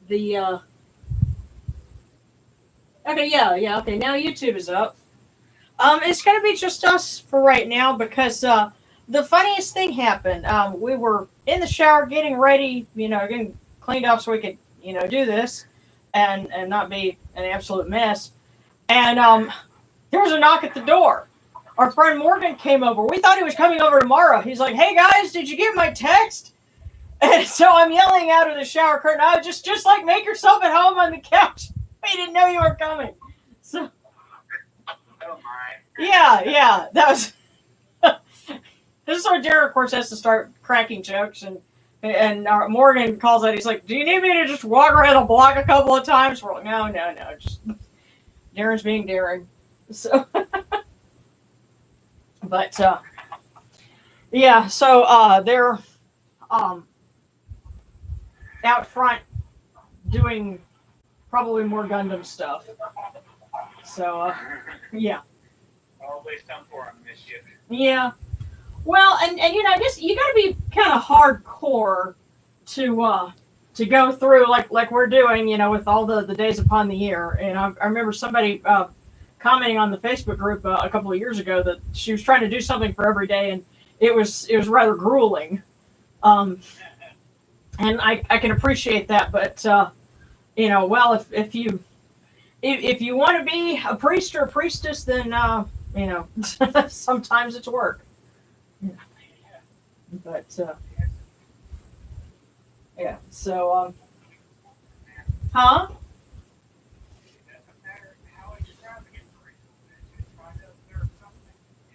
The okay, yeah, okay. Now YouTube is up. It's gonna be just us for right now because the funniest thing happened. We were in the shower getting ready, getting cleaned up so we could, do this and not be an absolute mess. And there was a knock at the door. Our friend Morgan came over. We thought he was coming over tomorrow. He's like, "Hey guys, did you get my text?" And so I'm yelling out of the shower curtain, "Oh, just like make yourself at home on the couch. We didn't know you were coming." So yeah, that was. This is where Derek, of course, has to start cracking jokes, and Morgan calls out. He's like, "Do you need me to just walk around the block a couple of times?" We're like, "No, just Darren's being daring." So, but yeah, so they're out front doing probably more Gundam stuff. So yeah. Always come for him, mischief. Yeah. Well, and I guess you got to be kind of hardcore to go through like we're doing, with all the days upon the year. And I remember somebody commenting on the Facebook group a couple of years ago that she was trying to do something for every day, and it was rather grueling. And I can appreciate that, but well, if you want to be a priest or a priestess, then sometimes it's work. But yeah, so huh?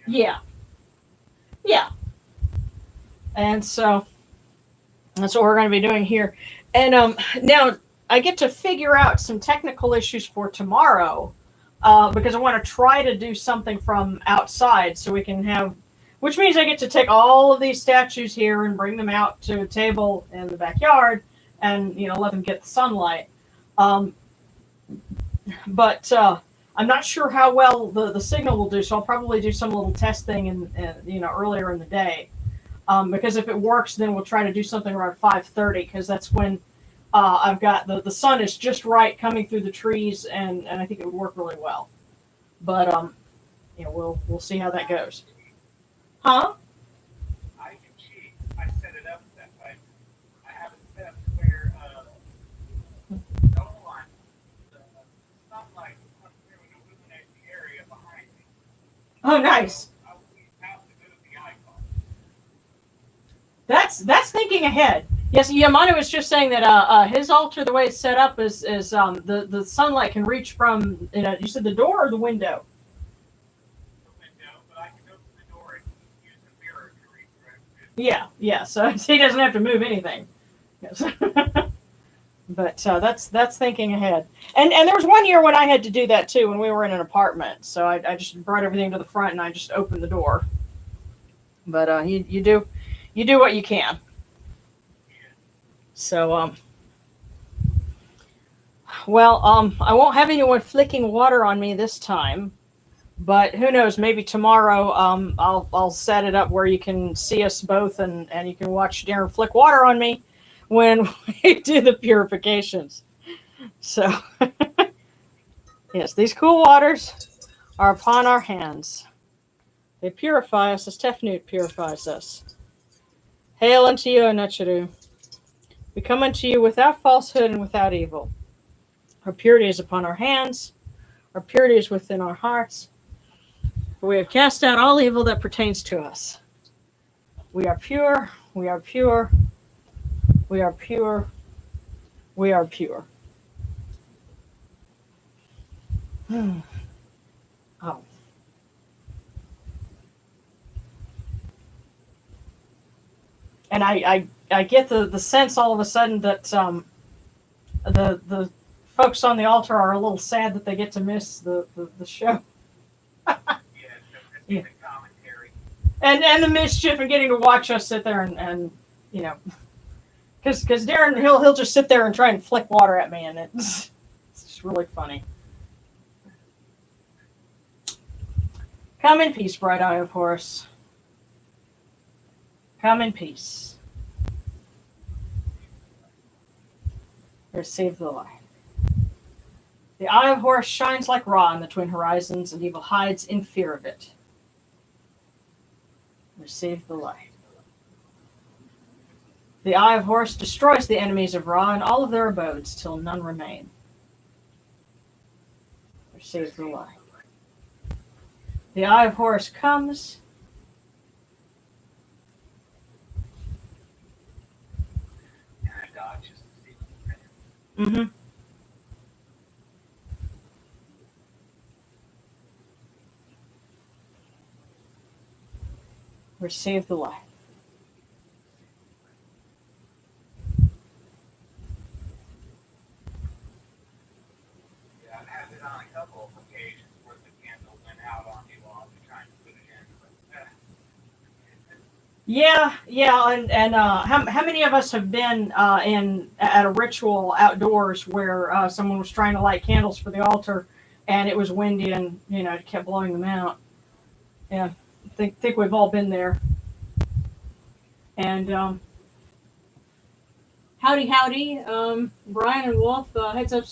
Yeah, and so that's what we're going to be doing here. And now I get to figure out some technical issues for tomorrow because I want to try to do something from outside so we can have, which means I get to take all of these statues here and bring them out to a table in the backyard and, let them get the sunlight. But I'm not sure how well the signal will do, so I'll probably do some little test thing earlier in the day. Because if it works, then we'll try to do something around 5:30, because that's when I've got the sun is just right coming through the trees, and I think it would work really well. But we'll see how that goes. Huh? I can cheat. I set it up that way. I have it set up where no one, the sunlight comes through and illuminates the area behind me. Oh, nice. I will have to move the icon. That's thinking ahead. Yes, Yamano was just saying that his altar, the way it's set up, is the sunlight can reach from, you said the door or the window? Yeah. So he doesn't have to move anything. Yes. But that's thinking ahead. And there was one year when I had to do that too, when we were in an apartment. So I just brought everything to the front and I just opened the door. But you do what you can. So I won't have anyone flicking water on me this time. But who knows? Maybe tomorrow I'll set it up where you can see us both and you can watch Darren flick water on me when we do the purifications. So, yes, these cool waters are upon our hands. They purify us as Tefnut purifies us. Hail unto you, Anucharu. We come unto you without falsehood and without evil. Our purity is upon our hands. Our purity is within our hearts. For we have cast out all evil that pertains to us. We are pure. We are pure. We are pure. We are pure. Oh. And I get the sense all of a sudden that the folks on the altar are a little sad that they get to miss the show. Yeah. The commentary. And the mischief and getting to watch us sit there and because Darren he'll just sit there and try and flick water at me, and it's just really funny. Come in peace, bright eye of Horus. Come in peace. Receive the light. The eye of Horus shines like Ra in the twin horizons, and evil hides in fear of it. Receive the light. The eye of Horus destroys the enemies of Ra and all of their abodes till none remain. Receive the light. The eye of Horus comes. And I dodge just to see what's Mm-hmm. Receive the light. Yeah, I've had it on a couple of occasions where the candle went out on you while I'm trying to put it in. But, Yeah, and how many of us have been at a ritual outdoors where someone was trying to light candles for the altar, and it was windy, and it kept blowing them out. Yeah, think we've all been there. And howdy, Brian and Wolf. Heads up,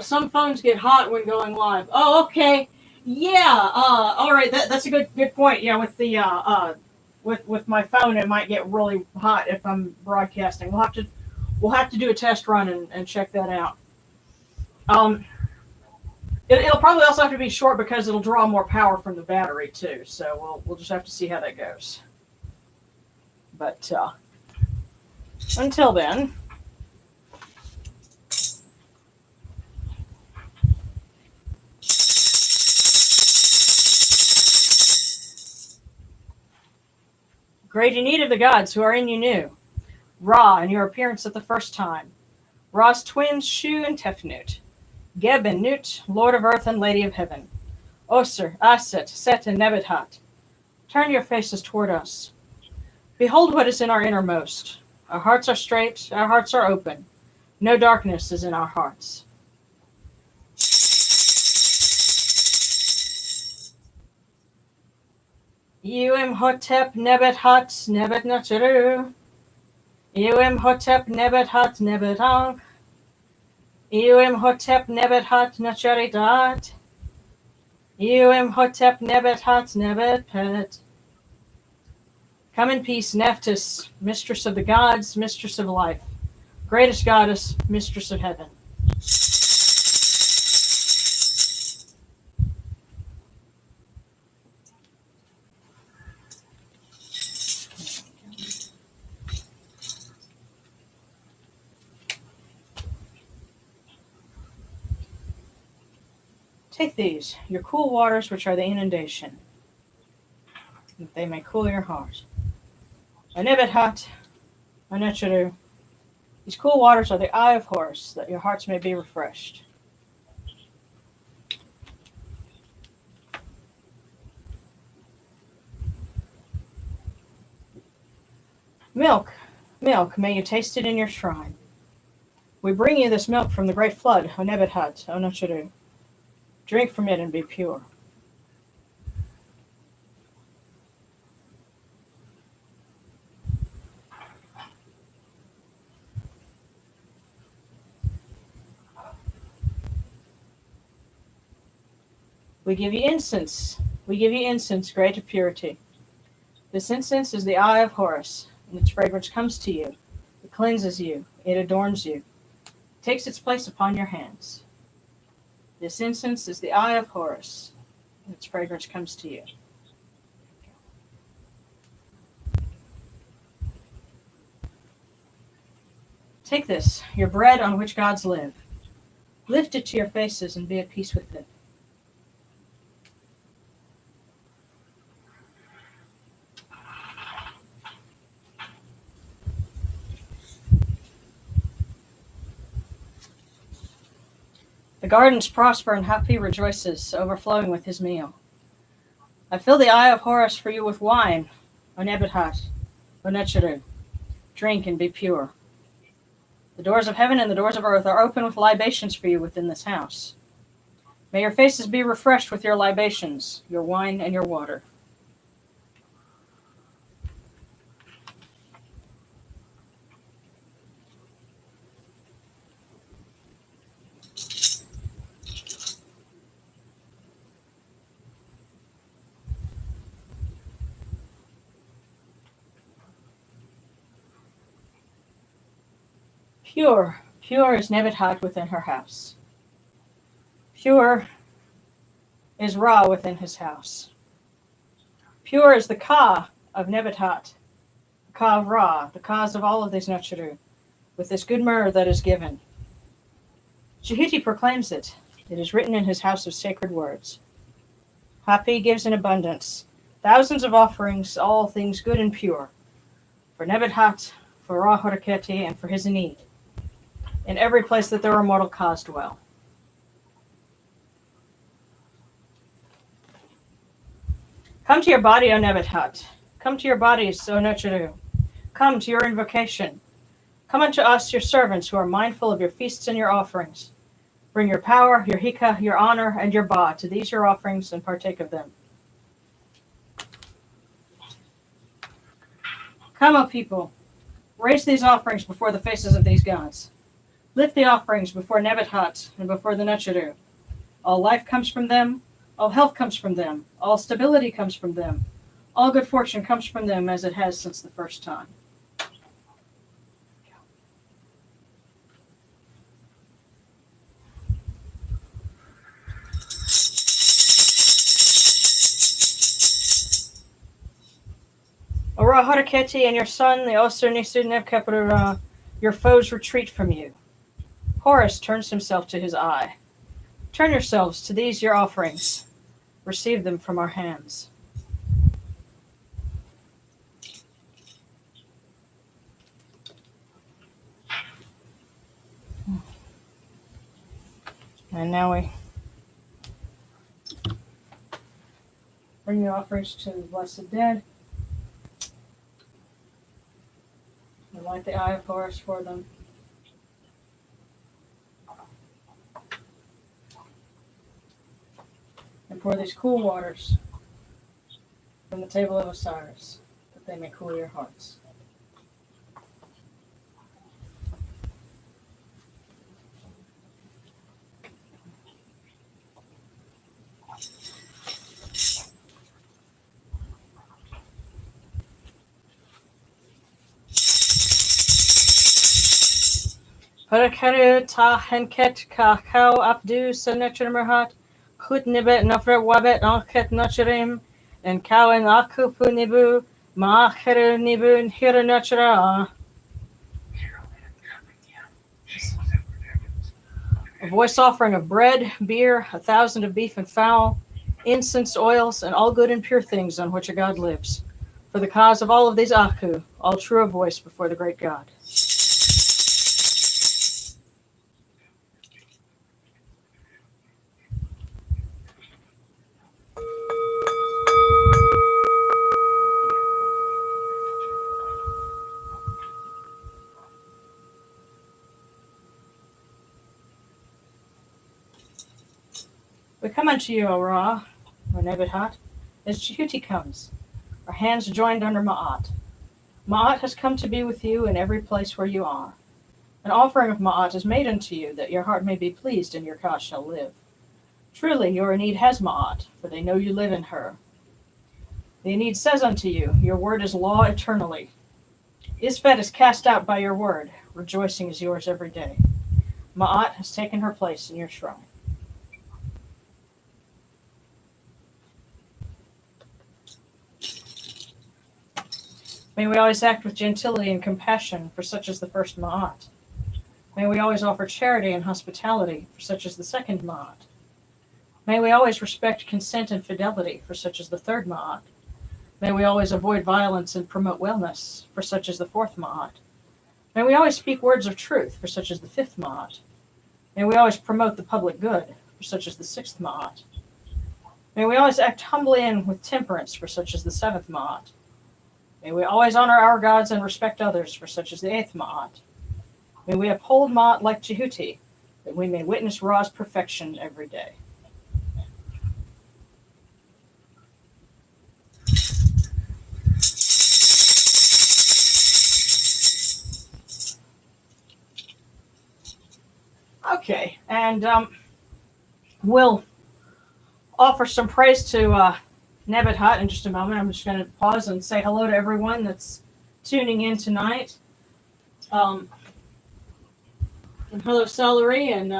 some phones get hot when going live. Oh, okay. Yeah. All right. That's a good point. Yeah, with the with my phone, it might get really hot if I'm broadcasting. We'll have to do a test run and check that out. It'll probably also have to be short because it'll draw more power from the battery too. So we'll just have to see how that goes. But until then. Great in need of the gods who are in you new. Ra in your appearance at the first time. Ra's twins Shu and Tefnut. Geb and Nut, Lord of Earth and Lady of Heaven. Osir, Aset, Set, and Nebet-Hat. Turn your faces toward us. Behold what is in our innermost. Our hearts are straight, our hearts are open. No darkness is in our hearts. Hotep Nebet-Hat Nebet-Nacheru. Hotep Nebet-Hat Nebet-Ang. Hotep Nebet-Hat Nacharidat. Hotep Nebet-Hat Nebet-Pet. Come in peace, Nephthys, mistress of the gods, mistress of life, greatest goddess, mistress of heaven. Take these, your cool waters, which are the inundation, that they may cool your heart. Nebet-Hat, Necheru. These cool waters are the eye of Horus, that your hearts may be refreshed. Milk, milk, may you taste it in your shrine. We bring you this milk from the great flood, O Nebet-Hat, O Necheru. Drink from it and be pure. We give you incense. We give you incense, great of purity. This incense is the eye of Horus, and its fragrance comes to you. It cleanses you. It adorns you. It takes its place upon your hands. This incense is the eye of Horus, and its fragrance comes to you. Take this, your bread on which gods live. Lift it to your faces and be at peace with it. The gardens prosper and Hapi rejoices, overflowing with his meal. I fill the eye of Horus for you with wine, O Nebet-Hat, O Necheru. Drink and be pure. The doors of heaven and the doors of earth are open with libations for you within this house. May your faces be refreshed with your libations, your wine and your water. Pure, pure is Nebet-Hat within her house. Pure is Ra within his house. Pure is the Ka of Nebet-Hat, the Ka of Ra, the cause of all of these Necharu, with this good myrrh that is given. Jehuti proclaims it. It is written in his house of sacred words. Hapi gives in abundance, thousands of offerings, all things good and pure, for Nebet-Hat, for Ra Horaketi, and for his need, in every place that there are mortal Kas dwell. Come to your body, O Nebet-Hat. Come to your bodies, O Necharu. Come to your invocation. Come unto us, your servants, who are mindful of your feasts and your offerings. Bring your power, your hika, your honor, and your ba to these your offerings, and partake of them. Come, O people, raise these offerings before the faces of these gods. Lift the offerings before Nebet-Hat and before the Necharu. All life comes from them, all health comes from them, all stability comes from them, all good fortune comes from them as it has since the first time. Ora Haraketi and your son, the Oser Nisu Nebkepura, your foes retreat from you. Horus turns himself to his eye. Turn yourselves to these your offerings. Receive them from our hands. And now we bring the offerings to the blessed dead. We light the eye of Horus for them. And pour these cool waters from the table of Osiris, that they may cool your hearts. Parakaru ta henket ka kau abdu sanetchermerhat kut nibet nafret wabet anket nacherim and kau en akupu nibu maacheru nibu hira nachera. A voice offering of bread, beer, 1,000 of beef and fowl, incense, oils, and all good and pure things on which a god lives. For the cause of all of these Aku, all true of voice before the great God. We come unto you, O Ra, or Nebet-Hat, as Jehuti comes, our hands joined under Ma'at. Ma'at has come to be with you in every place where you are. An offering of Ma'at is made unto you, that your heart may be pleased and your Ka shall live. Truly, your need has Ma'at, for they know you live in her. The Enid says unto you, your word is law eternally. Isfet is cast out by your word, rejoicing is yours every day. Ma'at has taken her place in your shrine. May we always act with gentility and compassion, for such is the first Ma'at. May we always offer charity and hospitality, for such is the second Ma'at. May we always respect consent and fidelity, for such is the third Ma'at. May we always avoid violence and promote wellness, for such is the fourth Ma'at. May we always speak words of truth, for such is the fifth Ma'at. May we always promote the public good, for such is the sixth Ma'at. May we always act humbly and with temperance, for such is the seventh Ma'at. May we always honor our gods and respect others, for such is the eighth Ma'at. May we uphold Ma'at like Jehuti, that we may witness Ra's perfection every day. Okay, and we'll offer some praise to Nebet-Hat in just a moment. I'm just going to pause and say hello to everyone that's tuning in tonight. And hello, Celery and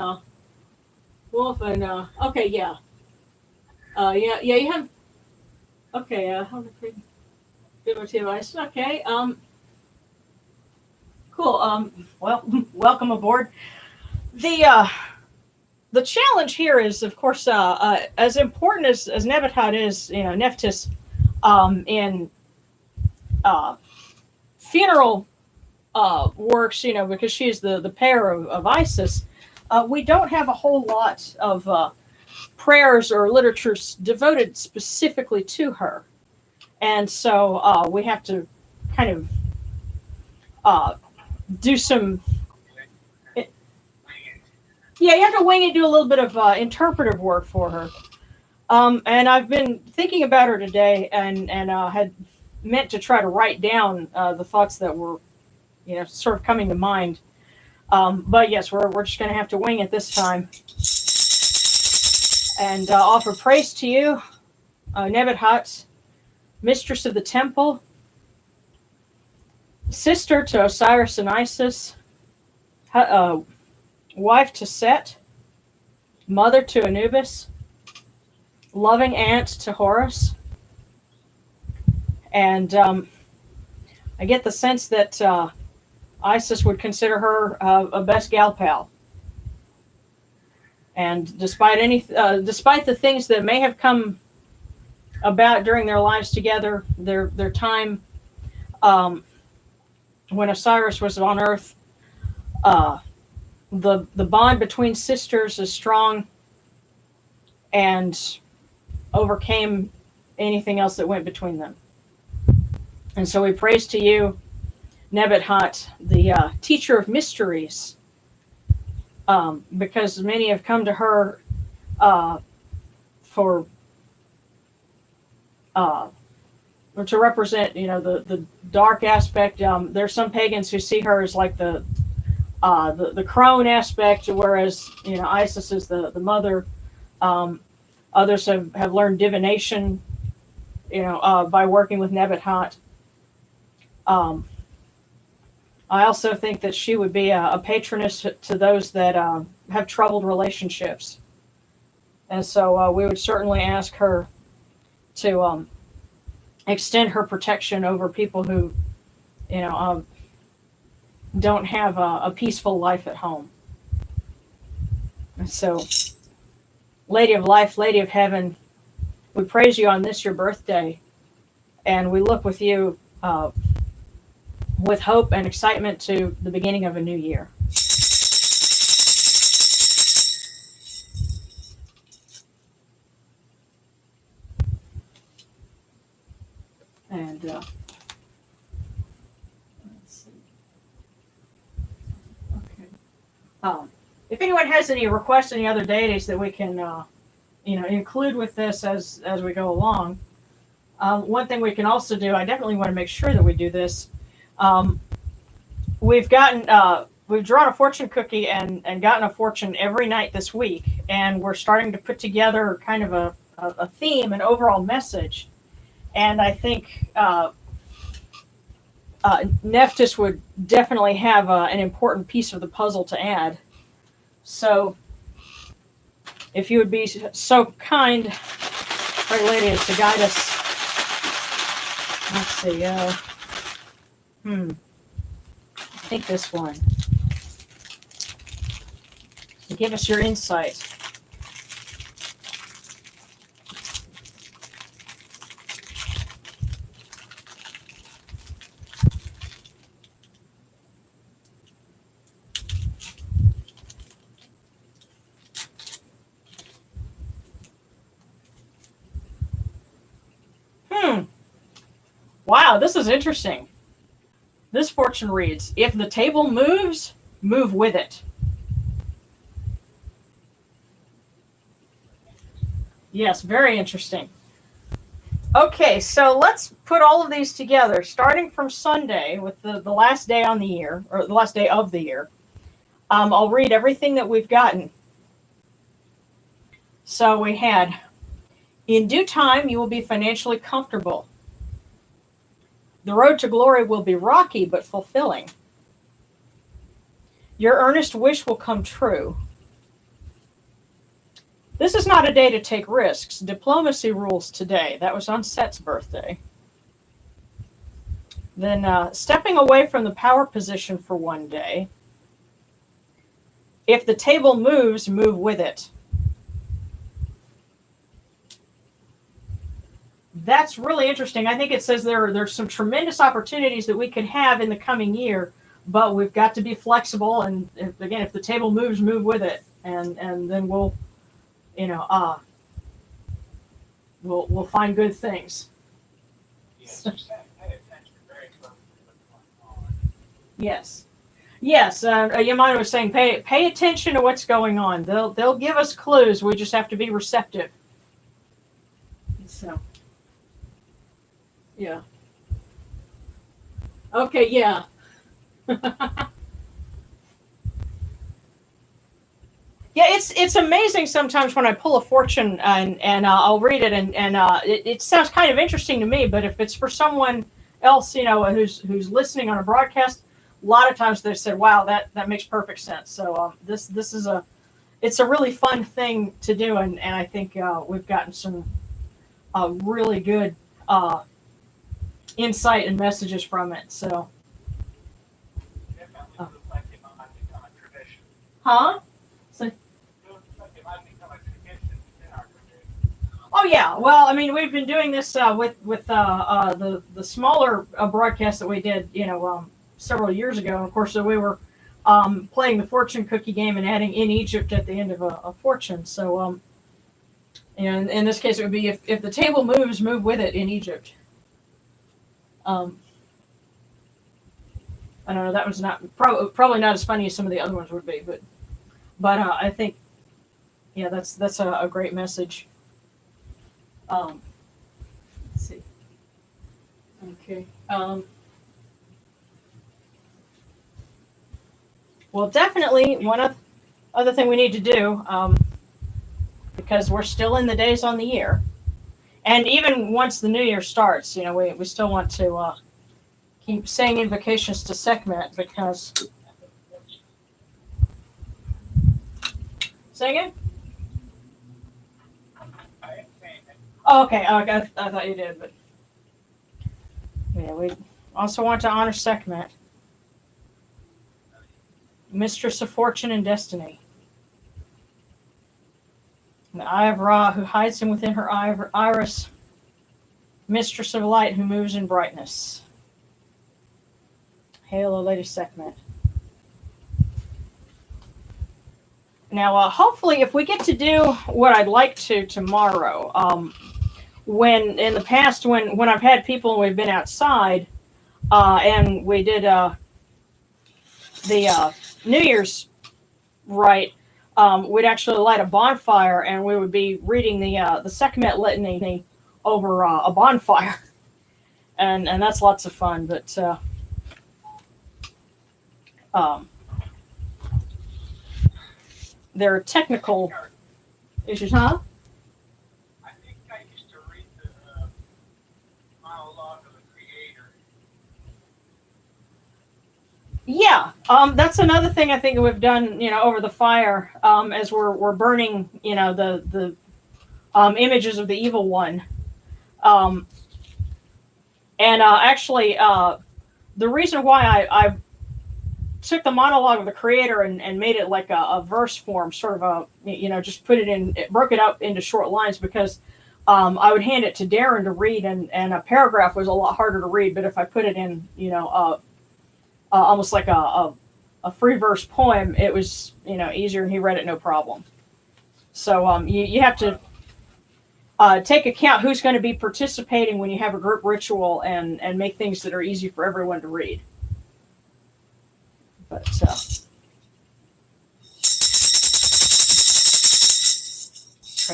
Wolf and okay, yeah, yeah. You have okay. How to create good device? Okay. Cool. Well, welcome aboard. The challenge here is, of course, as important as Nebet-Hat is, Nephthys, in uh, funeral works, because she's the pair of Isis. We don't have a whole lot of prayers or literatures devoted specifically to her, and so we have to kind of uh, do some. Yeah, you have to wing it, do a little bit of interpretive work for her. And I've been thinking about her today, and had meant to try to write down the thoughts that were, sort of coming to mind. But yes, we're just going to have to wing it this time, and offer praise to you, Nebet-Hat, mistress of the temple, sister to Osiris and Isis, wife to Set, mother to Anubis, loving aunt to Horus, and I get the sense that Isis would consider her a best gal pal. And despite the things that may have come about during their lives together, their time when Osiris was on Earth, the bond between sisters is strong and overcame anything else that went between them. And so we praise to you, Nebet-Hat, the teacher of mysteries, because many have come to her for or to represent, the dark aspect. There's some pagans who see her as like the crone aspect, whereas Isis is the mother. Others have learned divination, by working with Nebet-Hat. I also think that she would be a patroness to those that have troubled relationships. And so we would certainly ask her to extend her protection over people who, don't have a peaceful life at home. And so, Lady of Life, Lady of Heaven, we praise you on this, your birthday, and we look with you with hope and excitement to the beginning of a new year. And let's see. Okay. If anyone has any requests, any other deities that we can, include with this as we go along. One thing we can also do, I definitely want to make sure that we do this. We've drawn a fortune cookie and gotten a fortune every night this week, and we're starting to put together kind of a theme, an overall message. And I think Nephthys would definitely have an important piece of the puzzle to add. So, if you would be so kind, Great Lady, as to guide us. Let's see. I think this one. Give us your insight. Wow, this is interesting. This fortune reads, if the table moves, move with it. Yes, very interesting. Okay, so let's put all of these together, starting from Sunday with the last day on the year, or the last day of the year. I'll read everything that we've gotten. So we had, in due time, you will be financially comfortable. The road to glory will be rocky but fulfilling. Your earnest wish will come true. This is not a day to take risks. Diplomacy rules today. That was on Set's birthday. Then stepping away from the power position for one day. If the table moves, move with it. That's really interesting. I think it says there's some tremendous opportunities that we could have in the coming year, but we've got to be flexible. And if the table moves, move with it, and then we'll we'll find good things. Yes, you're saying pay attention very closely to what's going on. Yes, yes. Yamano was saying pay attention to what's going on. They'll give us clues. We just have to be receptive. So, yeah. Okay. Yeah. Yeah, it's amazing sometimes when I pull a fortune and I'll read it and it sounds kind of interesting to me, but if it's for someone else, who's listening on a broadcast, a lot of times they said, "Wow, that makes perfect sense." So this is it's a really fun thing to do, and I think we've gotten some really good insight and messages from it. So, Definitely looks like it might become a tradition. huh? So, Looks like it might become a tradition within our tradition. oh yeah, well, I mean, we've been doing this with the smaller broadcast that we did, several years ago. And of course, so we were playing the fortune cookie game and adding in Egypt at the end of a fortune. So, and in this case, it would be if the table moves, move with it in Egypt. Um, I don't know. That was not probably not as funny as some of the other ones would be, but I think yeah, that's a great message. Let's see. Okay. Well, definitely other thing we need to do, because we're still in the days on the year, and even once the new year starts, we still want to keep saying invocations to Sekhmet because. Say again? I ain't saying that. Oh, okay. Oh, I thought you did, but yeah, we also want to honor Sekhmet, mistress of fortune and destiny. The Eye of Ra, who hides him within her iris, mistress of light, who moves in brightness. Hail, O Lady Sekhmet. Now, hopefully, if we get to do what I'd like to tomorrow, when in the past, when I've had people and we've been outside, and we did the New Year's rite, we'd actually light a bonfire and we would be reading the Sekhmet litany over a bonfire, and that's lots of fun. But there are technical issues, huh? I think I used to read the monologue of the Creator. Yeah, that's another thing I think we've done, over the fire, as we're burning, the images of the evil one, and actually, the reason why I took the monologue of the Creator and made it like a verse form, sort of just broke it up into short lines because I would hand it to Darren to read, and a paragraph was a lot harder to read, but if I put it in, almost like a free verse poem, it was easier, and he read it no problem. So you have to take account who's going to be participating when you have a group ritual and make things that are easy for everyone to read. But try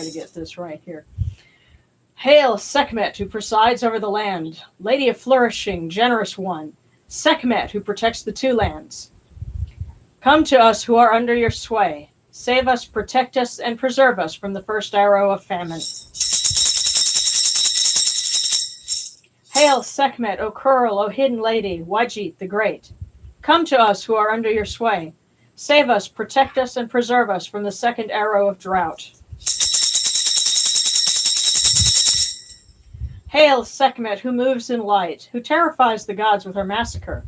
to get this right here. Hail Sekhmet, who presides over the land, lady of flourishing, generous one, Sekhmet, who protects the two lands. Come to us who are under your sway. Save us, protect us, and preserve us from the first arrow of famine. Hail Sekhmet, O Kurl, O hidden lady, Wajit the great. Come to us who are under your sway. Save us, protect us, and preserve us from the second arrow of drought. Hail, Sekhmet, who moves in light, who terrifies the gods with her massacre.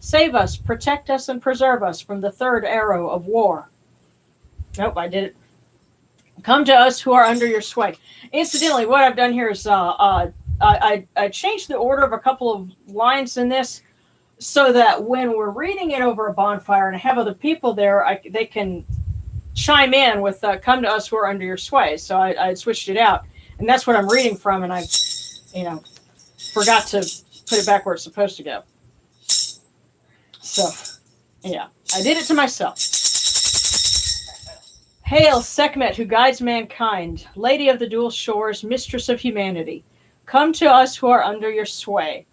Save us, protect us, and preserve us from the third arrow of war. Nope, I did it. Come to us who are under your sway. Incidentally, what I've done here is I changed the order of a couple of lines in this so that when we're reading it over a bonfire and I have other people there, they can chime in with come to us who are under your sway. So I switched it out. And that's what I'm reading from, and I forgot to put it back where it's supposed to go. So, yeah, I did it to myself. Hail, Sekhmet, who guides mankind, lady of the dual shores, mistress of humanity. Come to us who are under your sway.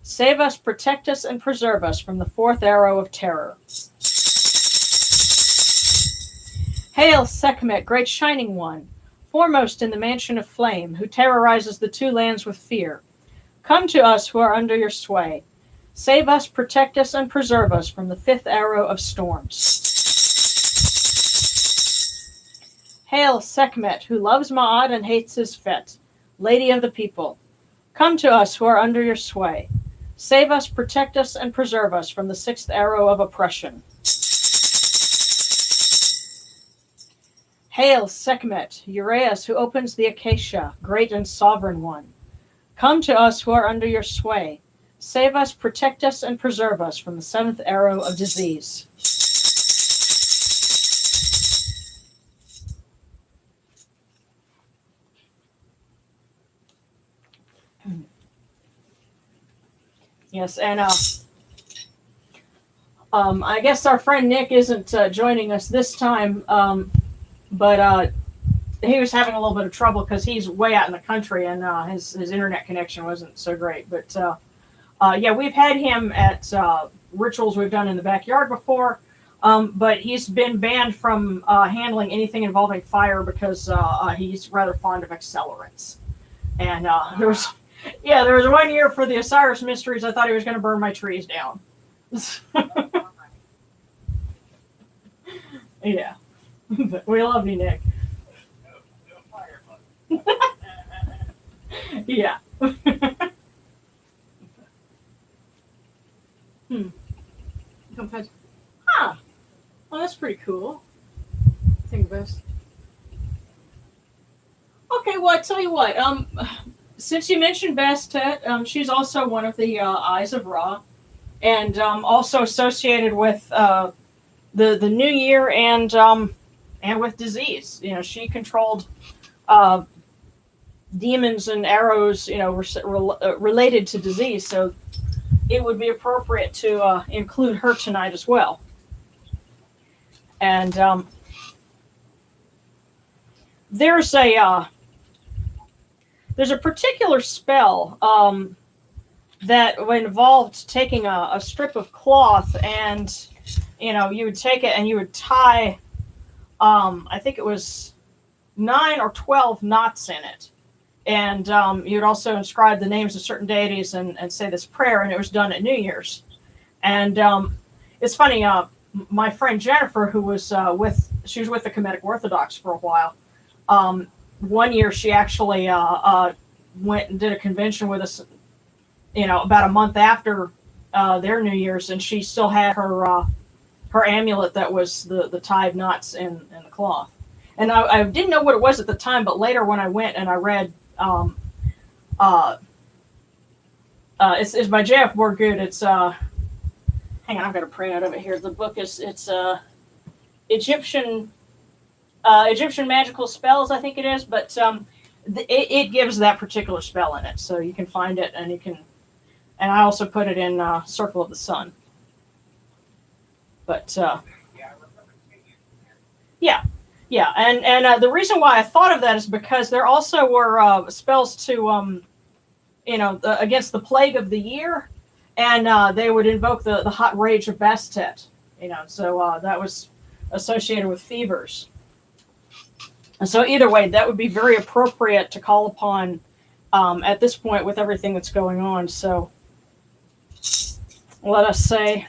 Save us, protect us, and preserve us from the fourth arrow of terror. Hail, Sekhmet, great shining one, foremost in the mansion of flame, who terrorizes the two lands with fear. Come to us who are under your sway. Save us, protect us, and preserve us from the fifth arrow of storms. Hail, Sekhmet, who loves Ma'at and hates his Fet, lady of the people. Come to us who are under your sway. Save us, protect us, and preserve us from the sixth arrow of oppression. Hail, Sekhmet, Uraeus, who opens the acacia, great and sovereign one. Come to us who are under your sway. Save us, protect us, and preserve us from the seventh arrow of disease. Yes, and I guess our friend Nick isn't joining us this time, but he was having a little bit of trouble because he's way out in the country and his internet connection wasn't so great. But yeah, we've had him at rituals we've done in the backyard before, but he's been banned from handling anything involving fire because he's rather fond of accelerants. And there was 1 year for the Osiris Mysteries, I thought he was going to burn my trees down. Yeah. But we love you, Nick. Yeah. Huh. Well, that's pretty cool. I think best. Okay, well, I tell you what. Since you mentioned Bastet, she's also one of the Eyes of Ra, and also associated with the New Year and with disease. She controlled demons and arrows, related to disease. So it would be appropriate to include her tonight as well. And there's a particular spell that involved taking a strip of cloth and, you would take it and you would tie, I think it was 9 or 12 knots in it. And you'd also inscribe the names of certain deities and say this prayer, and it was done at New Year's. And it's funny, my friend Jennifer, who was she was with the Kemetic Orthodox for a while. 1 year she actually went and did a convention with us, about a month after their New Year's, and she still had her amulet that was the tied knots in the cloth. And I didn't know what it was at the time, but later when I went and I read, it's by J.F. Morgood. It's hang on, I've got a printout of it here. The book it's Egyptian magical spells, I think it is, but it gives that particular spell in it, so you can find it, and and I also put it in Circle of the Sun. But yeah, and the reason why I thought of that is because there also were spells to against the plague of the year, and they would invoke the hot rage of Bastet, so that was associated with fevers. And so either way, that would be very appropriate to call upon at this point with everything that's going on. So let us say,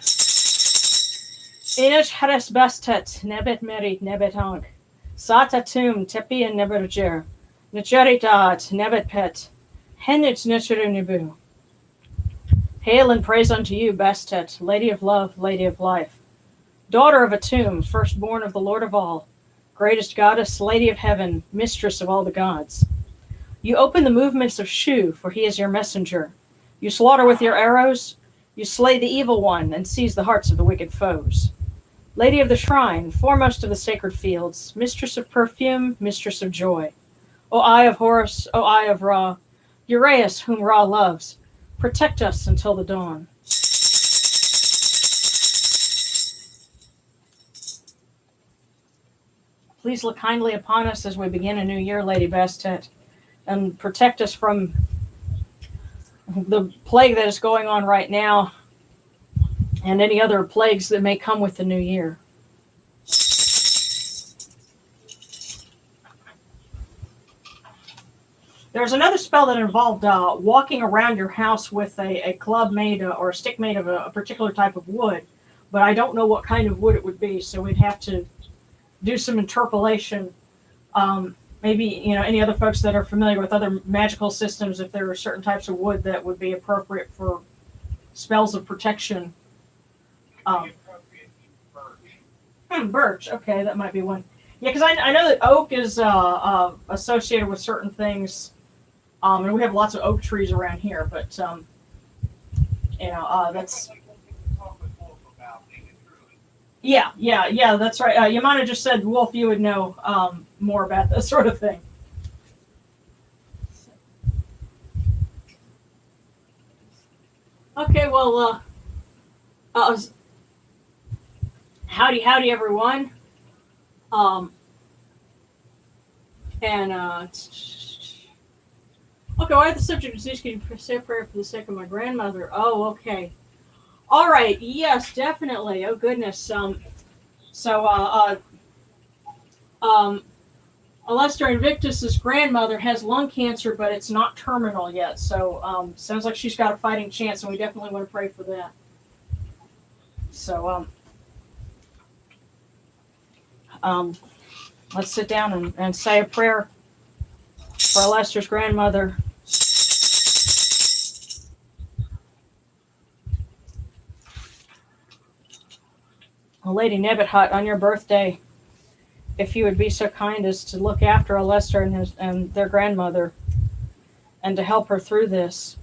Inish hares bastet, nebet merit, nebet hank. Sata tum, tepi and neberger. Nicheritat, nebet pet. Henich nicheribu. Hail and praise unto you, Bastet, Lady of Love, Lady of Life. Daughter of Atum, firstborn of the Lord of all. Greatest goddess, Lady of Heaven, mistress of all the gods. You open the movements of Shu, for he is your messenger. You slaughter with your arrows. You slay the evil one and seize the hearts of the wicked foes. Lady of the shrine, foremost of the sacred fields, mistress of perfume, mistress of joy. O Eye of Horus, O Eye of Ra, Uraeus, whom Ra loves, protect us until the dawn. Please look kindly upon us as we begin a new year, Lady Bastet, and protect us from the plague that is going on right now and any other plagues that may come with the new year. There's another spell that involved walking around your house with a club made or a stick made of a particular type of wood, but I don't know what kind of wood it would be, so we'd have to do some interpolation. Maybe, any other folks that are familiar with other magical systems, if there are certain types of wood that would be appropriate for spells of protection. Birch. Okay, that might be one. Yeah, because I know that oak is associated with certain things, and we have lots of oak trees around here. But that's. Yeah, that's right. Yamana just said, Wolf, you would know more about this sort of thing. Okay, well, howdy, everyone. Okay, why the subject is this? Can you say a prayer for the sake of my grandmother? Oh, okay. All right. Yes, definitely. Oh, goodness. Alester Invictus's grandmother has lung cancer, but it's not terminal yet. So, sounds like she's got a fighting chance, and we definitely want to pray for that. So, let's sit down and say a prayer for Alester's grandmother. Lady Nebet-Hat, on your birthday, if you would be so kind as to look after Alester and their grandmother and to help her through this.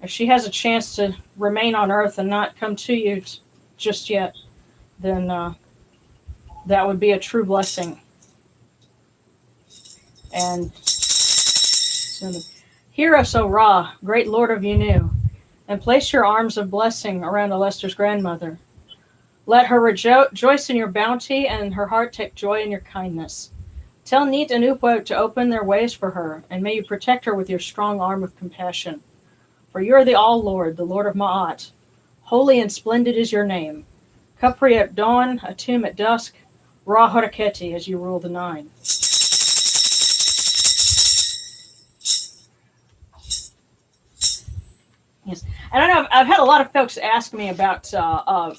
If she has a chance to remain on Earth and not come to you just yet, then that would be a true blessing. And hear us, O Ra, great Lord of Yunu, and place your arms of blessing around Alester's grandmother. Let her rejoice in your bounty, and her heart take joy in your kindness. Tell Neet and Upo to open their ways for her, and may you protect her with your strong arm of compassion. For you are the All-Lord, the Lord of Ma'at. Holy and splendid is your name. Khepri at dawn, Atum at dusk, Ra Haraketi as you rule the nine. Yes, and I know I've had a lot of folks ask me about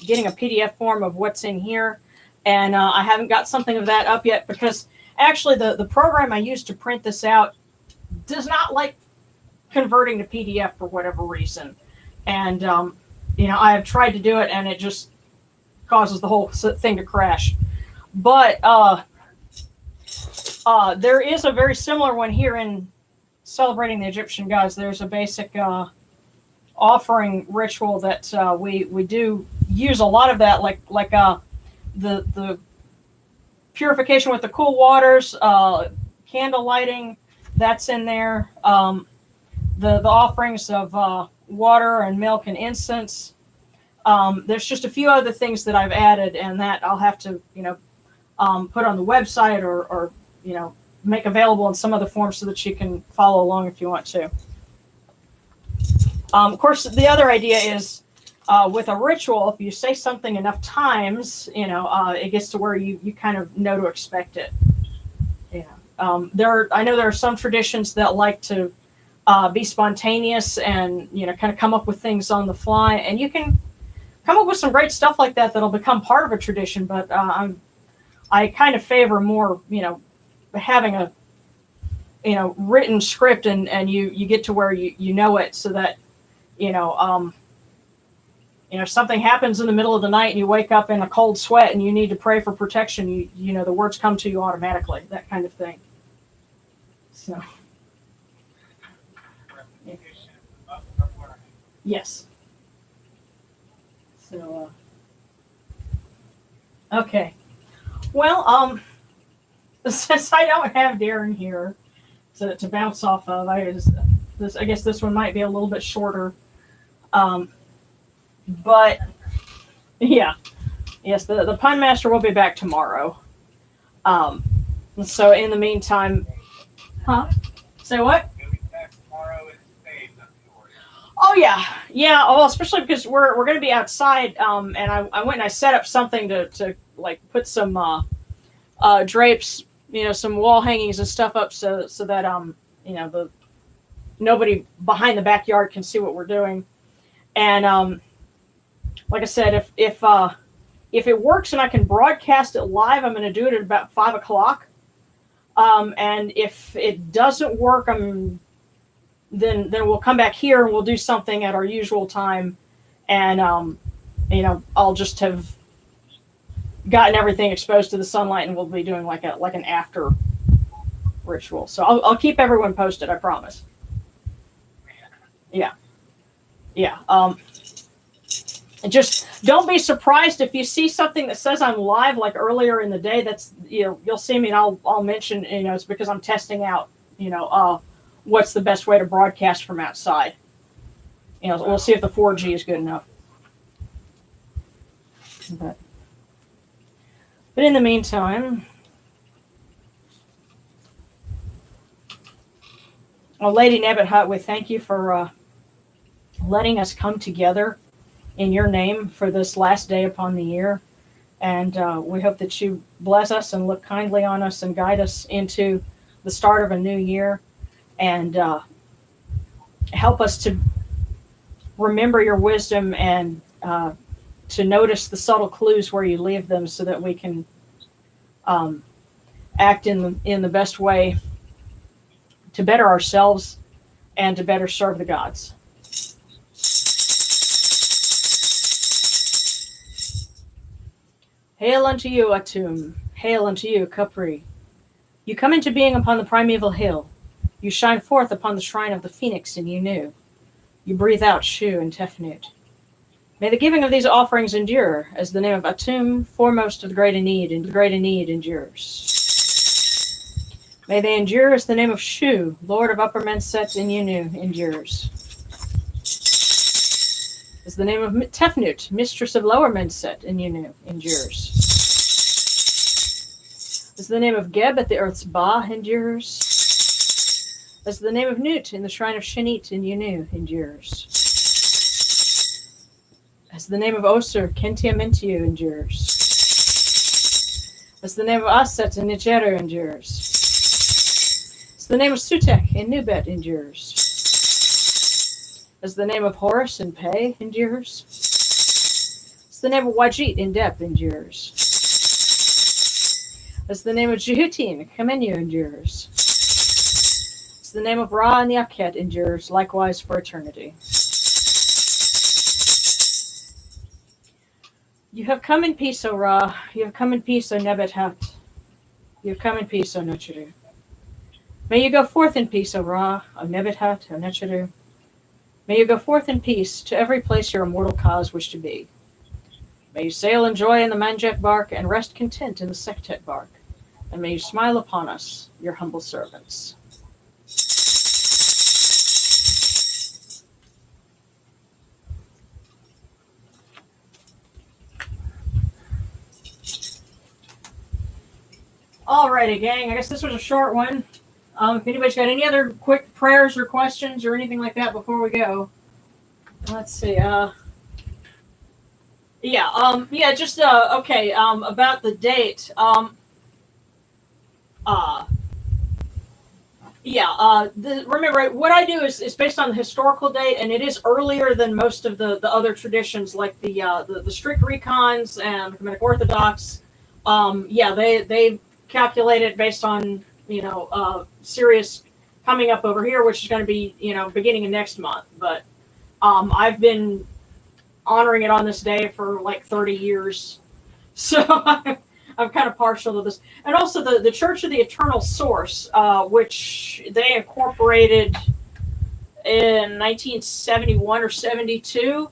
getting a PDF form of what's in here, and I haven't got something of that up yet because actually the program I used to print this out does not like converting to PDF for whatever reason, and I have tried to do it and it just causes the whole thing to crash. But there is a very similar one here in Celebrating the Egyptian Gods. There's a basic offering ritual that we do use a lot of that, like the purification with the cool waters, candle lighting, that's in there. The offerings of water and milk and incense. There's just a few other things that I've added, and that I'll have to put on the website or make available in some other form so that you can follow along if you want to. Of course, the other idea is with a ritual, if you say something enough times, it gets to where you kind of know to expect it. I know there are some traditions that like to be spontaneous and kind of come up with things on the fly, and you can come up with some great stuff like that that'll become part of a tradition. But I kind of favor more, having a written script, and you get to where you know it, so that something happens in the middle of the night and you wake up in a cold sweat and you need to pray for protection. The words come to you automatically, that kind of thing. So yes. So okay. Well, since I don't have Darren here to bounce off of, I guess this one might be a little bit shorter. But yeah, yes, the pun master will be back tomorrow. So in the meantime, say what? Oh yeah. Well, especially because we're going to be outside. And I went and I set up something to like put some drapes, some wall hangings and stuff up, so that the nobody behind the backyard can see what we're doing. And like I said, if it works and I can broadcast it live, I'm going to do it at about 5:00. And if it doesn't work, then we'll come back here and we'll do something at our usual time. And I'll just have gotten everything exposed to the sunlight, and we'll be doing like an after ritual. So I'll keep everyone posted, I promise. Yeah. Just don't be surprised if you see something that says I'm live like earlier in the day. That's you'll see me, and I'll mention it's because I'm testing out what's the best way to broadcast from outside. We'll see if the 4G is good enough. But in the meantime, Lady Nebet-Hat, we thank you for letting us come together in your name for this last day upon the year. And we hope that you bless us and look kindly on us and guide us into the start of a new year, and help us to remember your wisdom and to notice the subtle clues where you leave them, so that we can act in the best way to better ourselves and to better serve the gods. Hail unto you, Atum. Hail unto you, Capri. You come into being upon the primeval hill. You shine forth upon the shrine of the phoenix in Unu. You breathe out Shu and Tefnut. May the giving of these offerings endure, as the name of Atum, foremost of the great Aeneid, endures. May they endure as the name of Shu, Lord of Upper Menset in Unu, endures. As the name of Tefnut, Mistress of Lower Menset in Unu, endures. As the name of Geb at the earth's Ba endures. As the name of Nut in the shrine of Shenit in Unu endures. As the name of Osir, Kentiamentiu endures. As the name of Aset in Nigeru endures. As the name of Sutek in Nubet endures. As the name of Horus in Pe endures. As the name of Wajit in Dep endures. As the name of Jehuti in Kamenu endures. As the name of Ra in the Akhet endures, likewise for eternity. You have come in peace, O Ra. You have come in peace, O Nebet-Hat. You have come in peace, O Necheru. May you go forth in peace, O Ra, O Nebet-Hat, O Necheru. May you go forth in peace to every place your immortal cause wish to be. May you sail in joy in the Manjet bark and rest content in the Sektet bark. And may you smile upon us, your humble servants. Alrighty, gang. I guess this was a short one. If anybody's got any other quick prayers or questions or anything like that before we go, let's see. Okay. About the date. Yeah, remember what I do is based on the historical date, and it is earlier than most of the other traditions, like the strict recons and the Kemetic Orthodox. Yeah, they calculate it based on Sirius coming up over here, which is going to be beginning of next month. But I've been honoring it on this day for like 30 years, so I'm kind of partial to this. And also the Church of the Eternal Source, which they incorporated in 1971 or 72.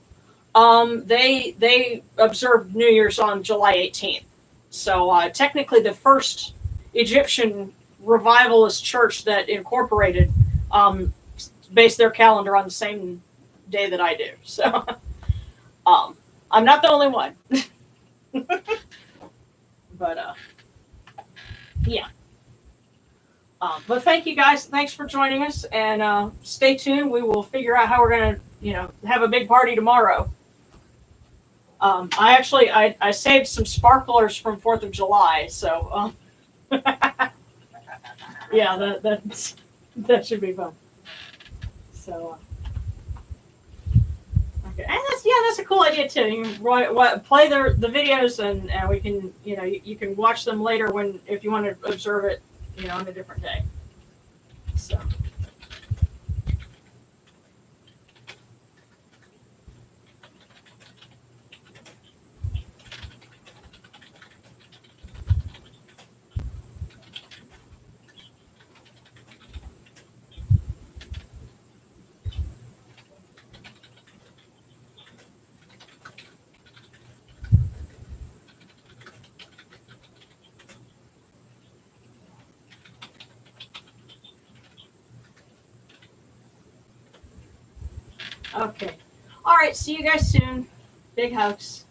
They observed New Year's on July 18th. So technically, the first Egyptian revivalist church that incorporated based their calendar on the same day that I do. So I'm not the only one. But yeah. But thank you guys. Thanks for joining us, and stay tuned. We will figure out how we're gonna, have a big party tomorrow. I saved some sparklers from 4th of July, so yeah, that should be fun. So okay, and that's a cool idea too. You can play the videos, and we can you can watch them later if you want to observe it on a different day. So. Okay. All right. See you guys soon. Big hugs.